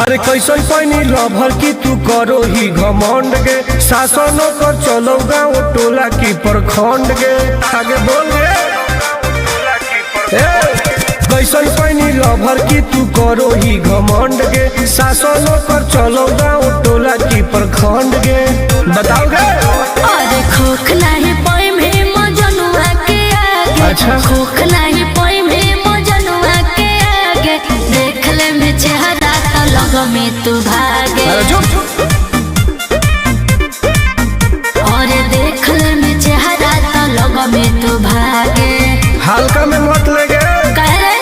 अरे कैसन पैनी लभर की तू करो ही घमंड गे शासन कर चलो गाँव टोला की प्रखंड गे आगे बोल गे कैसन पैनी लभर की तू करो ही घमंड गे शासन कर चलो गाँव टोला की प्रखंड गे बताओ गे। अरे खोखला ही पोई में मजनुआ के आगे अच्छा खोखला ही पोई में मजनुआ के आगे देख ले में चेहरा तो लग में तू भागे और देख ले में चेहरा तो लग में तू भागे हल्का में मत लगे कह रे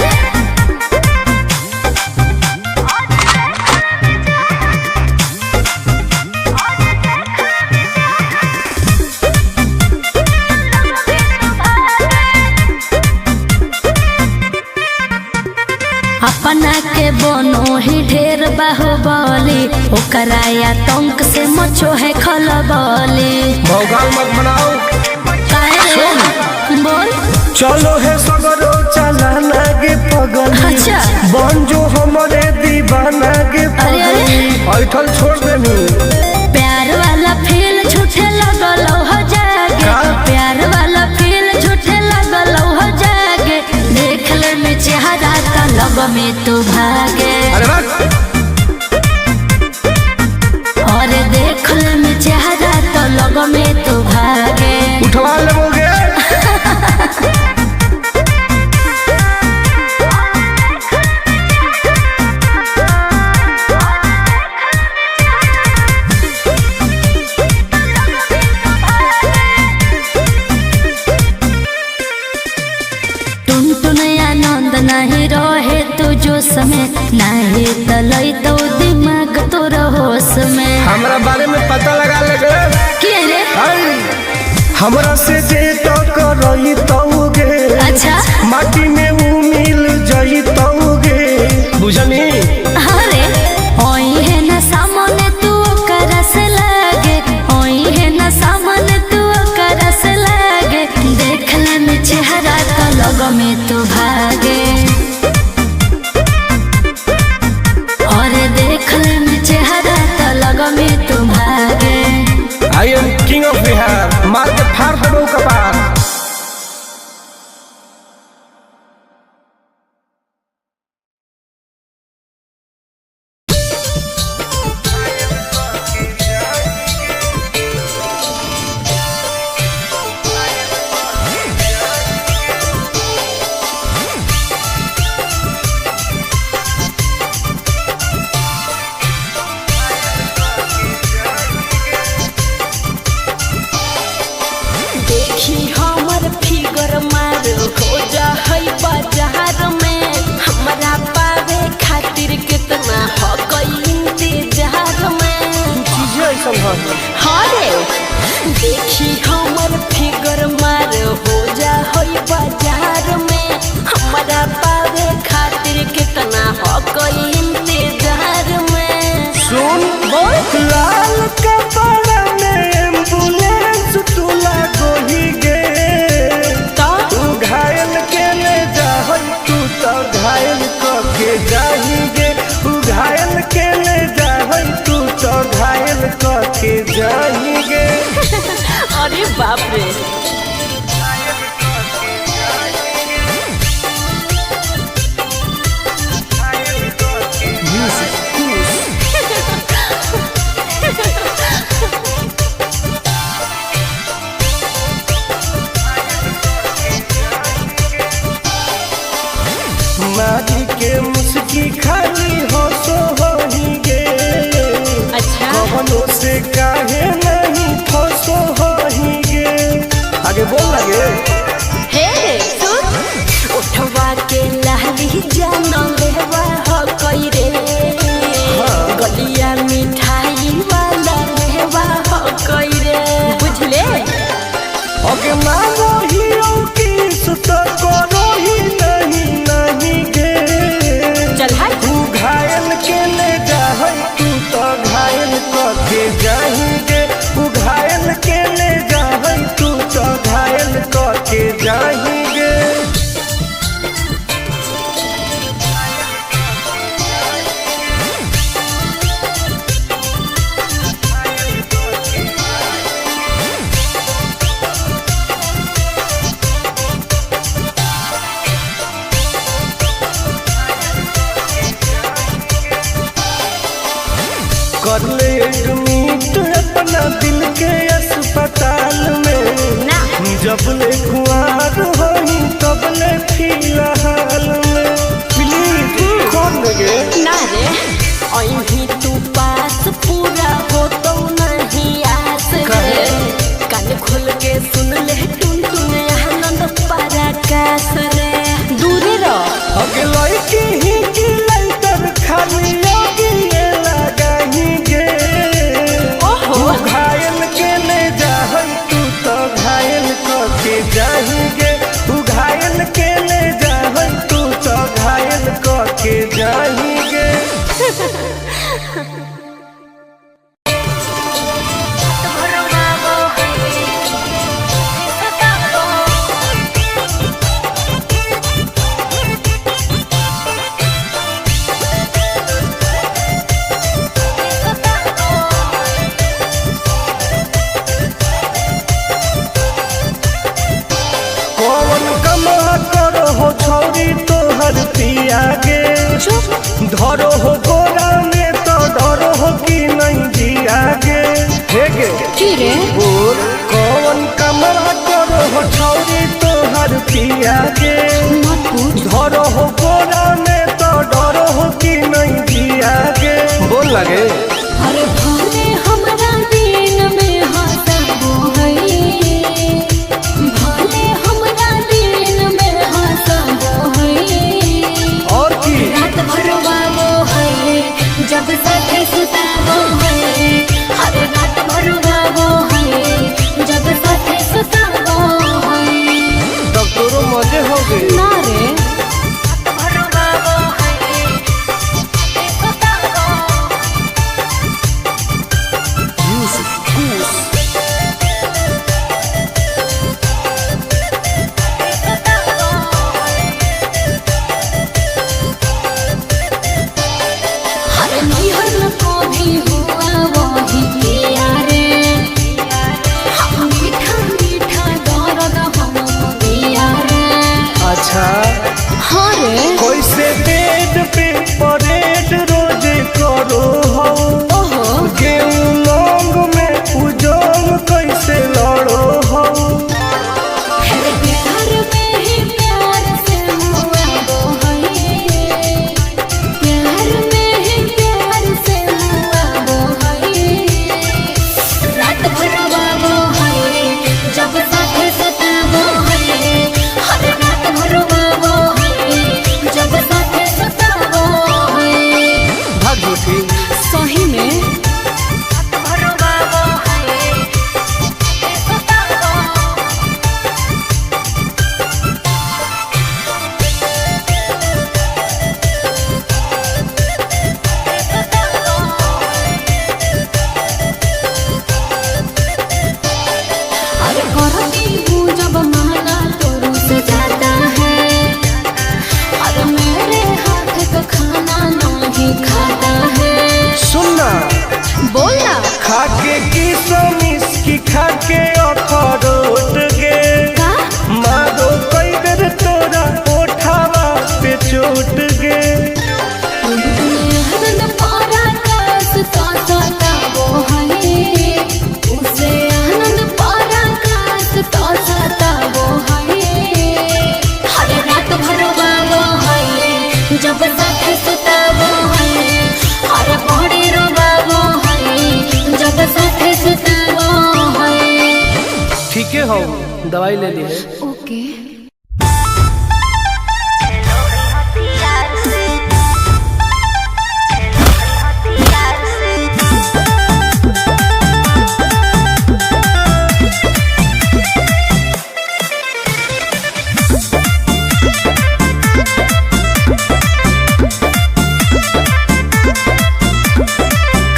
अपना के बनो ही ढेर बाहुबली ओकरा आतंक से मचो है खलबली भौकाल मत बनाओ बोल चलो है सगरो चलाना गे पगली अच्छा। बन जो हमारे दीवाना गे पगली ऐठल छोड़ देनी प्यार वाला फील झूठे लगल हो जागे का? प्यार वाला फील झूठे लगल हो जागे देख ले में चेहरा तो लग में तू भागे अरे बस और देख ले में चेहरा तो लग में तू भागे उठवा लेबोगे आनंद नहीं रहे तू जो समय नहीं तलई तो दिमाग तो होश में हमरा बारे में पता लगा लेगे के रे हमरा से जे तो करई तौगे अच्छा माटी में ऊ मिल जई तौगे बुझनी अरे ओई है ना सामने तू करस लागे ओई है ना सामने तू करस लागे देख ले में चेहरा तो लग में तू भागे और देख ले में चेहरा तो लग में तू भागे I am king of Bihar मार के फाड़ दो कपार देखी हमर फिगर मार हो जा है बाजार में हमरा पावे खातिर कितना हो गई इंतजार में चीजें ऐसा हाँ रे देखी हमर फिगर मार हो जा है बाजार में हमरा पावे खातिर कितना हो गई इंतजार में सुन बोल लाल कपड़ा में एम्बुलेंस तुला गोही गे तो तू घायल के ले जाहई तू तो घायल के जाही गे तू घायल के ले जाहई तू तो घायल के जाही गे अरे बाप रे मारी के मुस्की खाली हो सो होही गे अच्छा कवनो से काहे नहीं फसो होही गे आगे बोल लगे हे सुन उठवा के लहरी जाना लेवा हो कोई रे गलिया मिठाई वाला लेवा हो कोई रे बुझले ओके मारो ही की जबले कुआर होई तबले फिलहाल में प्लीज कौन लगे ना रे अभी तू पास पूरा हो तो नहीं आस रे कान खोल के सुन ले टुन टुन आनंद पराकाश रे दूरे रह अगे लड़की ही की लाइटर खाली लगी लगाही गे ओहो घायल के ले जाहई तू तो घायल के जाही गे तू घायल के ले जाहई तू तो घायल के जाही गे पिया गे धरो हो गोरा में तो डरो हो कि नहीं जिया गे हे गे की रे बोल कौन कमरा करो हो छौरी तो हर पिया गे मत पूछ धरो हो गोरा में तो डरो हो कि नहीं जिया गे बोल लगे अरे भले हमरा दिन में हंसबो है भले हमरा दिन में हंसबो है और की रात भर बाबो है जब साथे सुताबो है हर रात भर बाबो है जब साथे सुताबो है तब तोरो मजे हो गए ना रे रात भर बाबो है सुताबो हर निहर को भी हुआ वही किया रे हम मीठा मीठा दर्द हम दिया रे अच्छा हाँ रे कैसे बेड पे परेड रोज करो हो ओहो गेहूं लौंग में उजोंग कैसे लड़ो हो फिर प्यार में ही प्यार से हुआ वो है प्यार में ही प्यार से हुआ वो है रात भर वो है जब साथे सताबो है हर रात भर वो है जब साथे सताबो है भाग झूठी सही में रात भर वो है सताबो अरे करती हूँ जब माना तो रुस जाता है अरे मेरे हाथ का खाना नहीं खाता है सुनना बोलना खाके की सोमिस की खाके अखरोट गे का मारो कई बेर तोरा ओठावा पे चोट गे आनंद पराकाश का सताबो है उसे आनंद पराकाश का सताबो है हर रात भर बाबो है जब साथे सुताबो है हर बड़ी रोबाबो है जब साथे सुताबो है ठीक है हो दवाई ले लिए ओके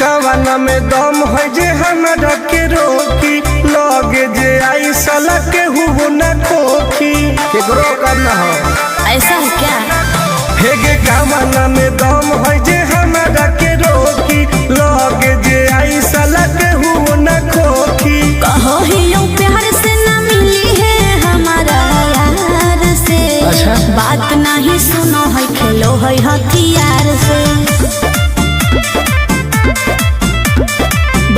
कवाना में दम है जे हमरा के रोकी लगे जे आई साला के हुबो ना खोखी केकरो करना हो ऐसा है क्या हे गे कवाना में दम है जे हमरा के रोकी लगे जे आई साला के हुबो ना खोखी कहो ही यूं प्यार से ना मिली है हमारा यार से अच्छा बात नहीं सुनो है खेलो है हथियार से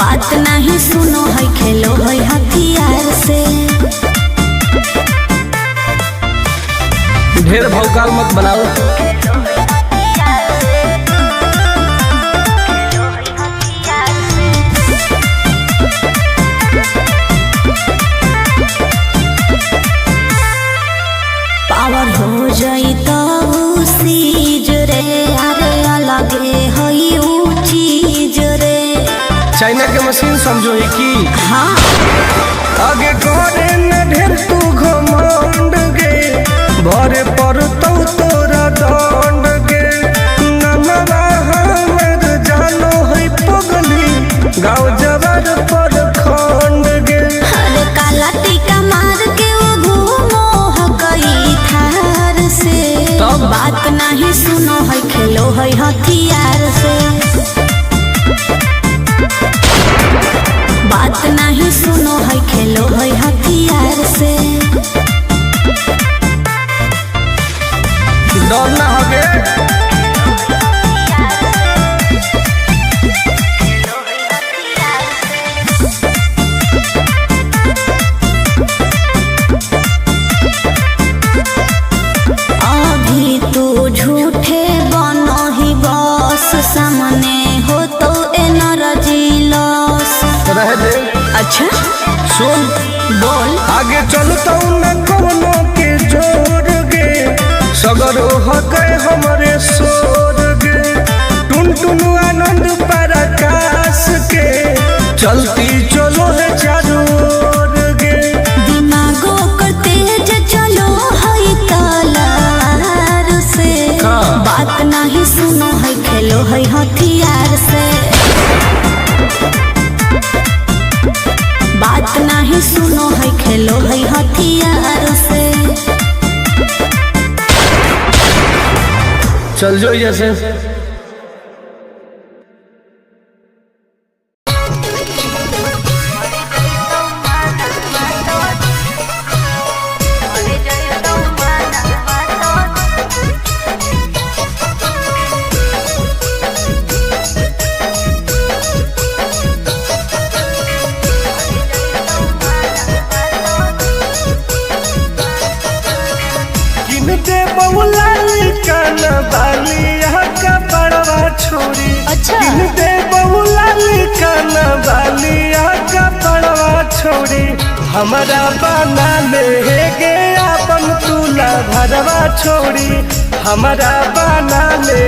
बात नहीं सुनो है खेलो है हथियार से ढेर भौकाल मत बनाओ। पावर हो जाई तो सीज रे, अरे अलगे हई ऊ चीज रे। चाइना के मशीन समझो ही की हाँ आगे करे न ढेर तू घमंड गे, भरे पर तो तोरा दंड गे। नमवा हमर जानो है पगली, गाँव जवार पर खंड गे। अरे काला टीका मार के वो घूमो हकई थार से। तब? बात नहीं सुनो है, खेलो है हथियार से। बात नहीं सुनो है, खेलो है हथियार से। डर ना होगे अभी तू झूठे बनो ही बस, सामने हो तो एनर्जी लॉस। रह दे। अच्छा सुन बोल। आगे चलता न कोनो के जोर गे, सगर हो गए हमारे सोर गे। टुन टुन आनंद पराकाश के, चलती चलो है चारों ओर गे। दिमागो कर तेज चलो है तलवार से। हाँ। बात नहीं सुनो है, खेलो है हथियार से। बात नहीं सुनो है, खेलो है हथियार से। चल जो जैसे छोड़ी। अच्छा। दे बहुला काना बालिया का पड़वा छोड़ी, हमारा बना ले गे अपन तुला भरवा छोड़ी। हमारा बना ले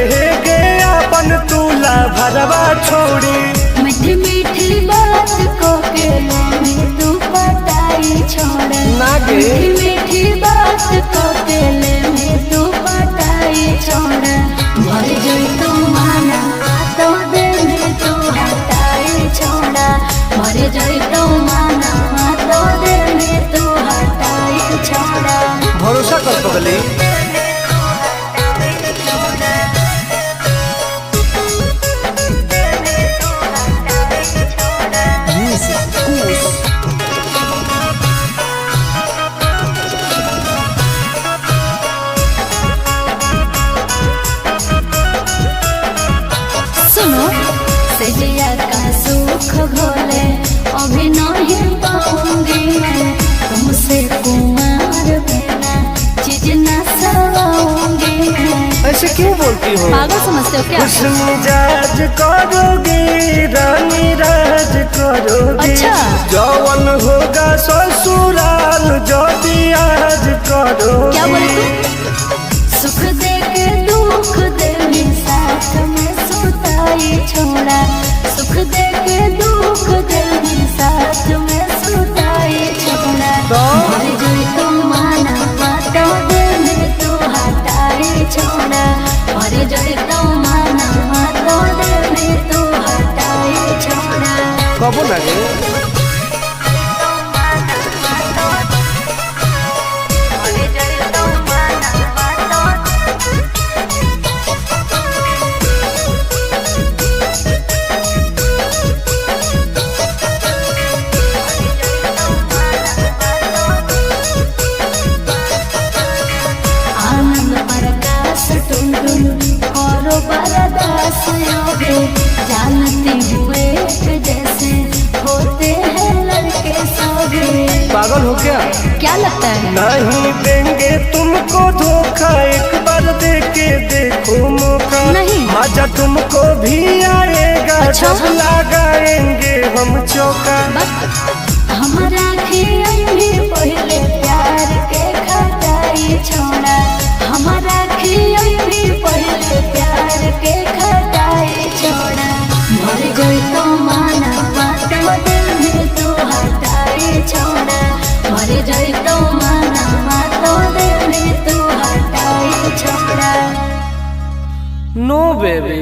गे अपन तुला भरवा छोड़ी। मीठी मीठी बात को के में तू पटाई छोड़ ना गे। मीठी मीठी बात को के में तू पटाई छोड़। भर जोई तू माना तो दे में तू हटाई छोड़ा। भर जोई तू माना तो दे में तू हटाई छोड़ा। भरोसा कर पगली। सुनो सजिया का सुख घोले अभी नहीं पाऊंगी मैं, तुमसे कुमार बिना चीज न सवाऊंगी मैं। ऐसे क्यों बोलती हो? पागल समझते हो क्या? खुश मिजाज करोगी, रानी राज करोगी। अच्छा। जौवन होगा ससुराल जो आज करोगी। क्या बोले तू? सुख दे के दुख दे साथ में सुताई छोड़ा। सुख दे के दुख दे साथ में सुताई छोड़ा। भर जोई तू माना तो दे में तू हटाई छोड़ा। भर जोई तू माना तो दे में तू हटाई छोड़ा। कबो लगे जानती हुए जैसे होते हैं लड़के सभी। पागल हो क्या? क्या लगता है? नहीं देंगे तुमको धोखा, एक बार दे के देखो मौका। नहीं। मजा तुमको भी आएगा जब लगाएंगे हम चौका। हमारा भी पहले प्यार के खटाई छोड़ा, हमारा भी पहले प्यार के खटाई छोड़ा। मर गई तो माना बातों दिल में तू हटाई छोड़ा, मर गई तो माना बातों दिल में तू हटाई छोड़ा। नो बेबी।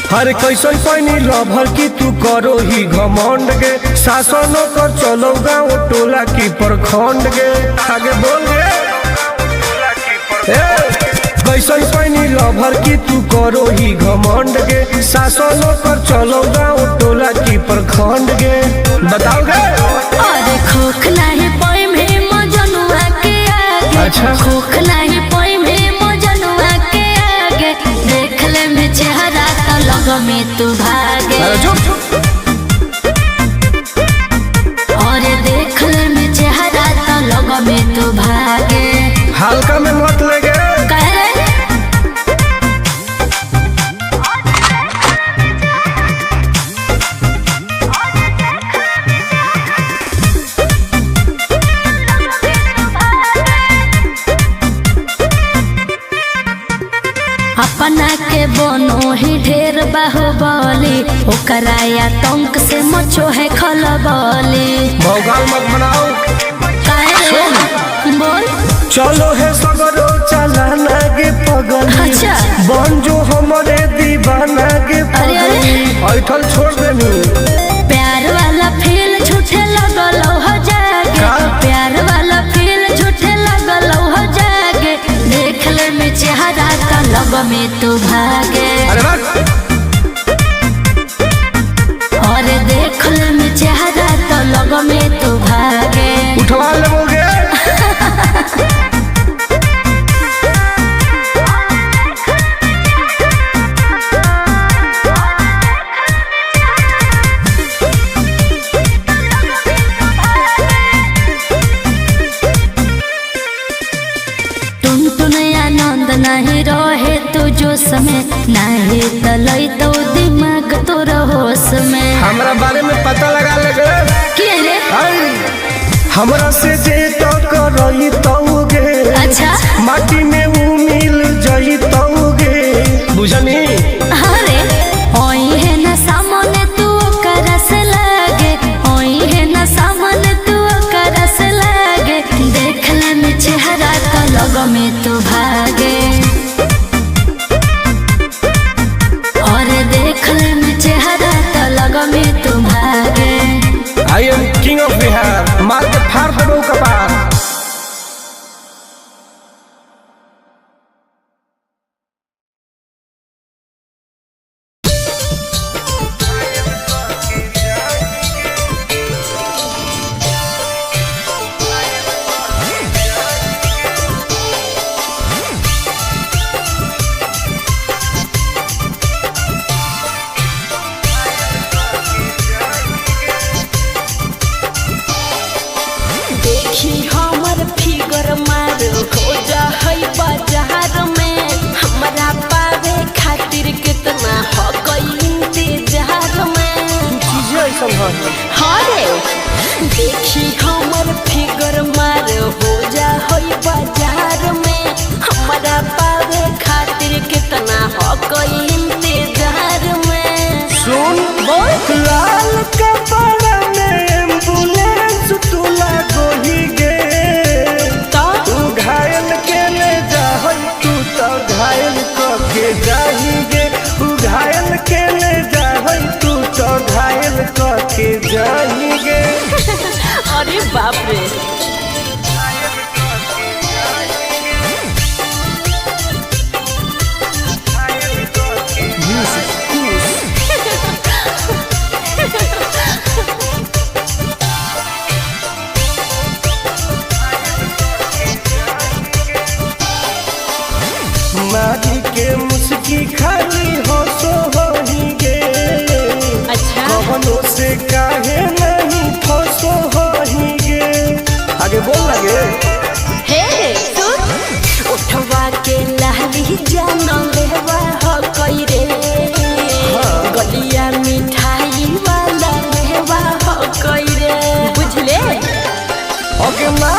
हर कैसन पैनी लभर की तू करो ही घमंड गे, शासनों कर चलो गाँव टोला की प्रखंड गे। आगे बोल गे। कैसन पैनी लभर की तू करो ही घमंड गे, शासनों कर चलो गाँव टोला की प्रखंड गे। बताओ गे। अरे खोखला है पोई में मजनुआ के आगे। अच्छा। खोखला है पोई में मजनुआ के आगे, देख ले में चेहरा तो लग में तू भागे। अरे चुप। और देख ले में चेहरा तो लग में तू भागे। हल्का में मत लगे। कह रहे अपना के बनो ही ढेर बाहुबली, ओकरा या तंक से मचो है खलबली। भौकाल मत बनाओ। बोल। चलो है सगरो चलाना गे पगल। अच्छा। बन जो हमारे दीवाना गे पगल। ऐठल छोड़ देनी। प्यार वाला फील झूठे लगल हो जागे। का? प्यार वाला फील झूठे लगल हो जागे, देख ले में चेहरा तो लग में तू भागे। अरे बस। और देख ले में चेहरा तो लग में तू भागे। उठवा लोगे। आनंद नहीं रहे तू जो समय, नहीं तलई तो दिमाग तो होश में। हमरा बारे में पता लगा लगे। के रे? हमरा से जे तो करई तौगे। अच्छा। माटी में वो मिल जई तौगे। बुझनी? अरे ओई है ना सामने तू करस लागे, ओई है ना सामने तू करस लागे, देख ले में चेहरा तो लग में तू भागे। और देख ले में चेहरा तो लग में तू भागे। I am king of Bihar. मार के फाड़ देबो कपार। देखी हमर फिगर मार हो जा है बाजार में, हमरा पावे खातिर कितना हो गई इंतजार में। चीजें ऐसा है। हरे देखी हमर फिगर मार हो जा है बाजार में, हमरा पावे खातिर कितना हो गई इंतजार में। सुन। बोल। लाल कपड़ा में एम्बुलेंस तू लागो ही गे। तू घायल के ले जा, तू तो घायल के जाएंगे। तू घायल के ले जा, तू तो घायल के जाएंगे। अरे बाप रे। के मुस्की खाली हंसो होही गे। अच्छा कवनो से काहे नहीं फंसो होही गे। आगे बोल लगे हे सुन उठवा के लहली जानो लेवा हो कोई रे गलिया मिठाई वाला लेवा हो कोई रे बुझले ओके माँ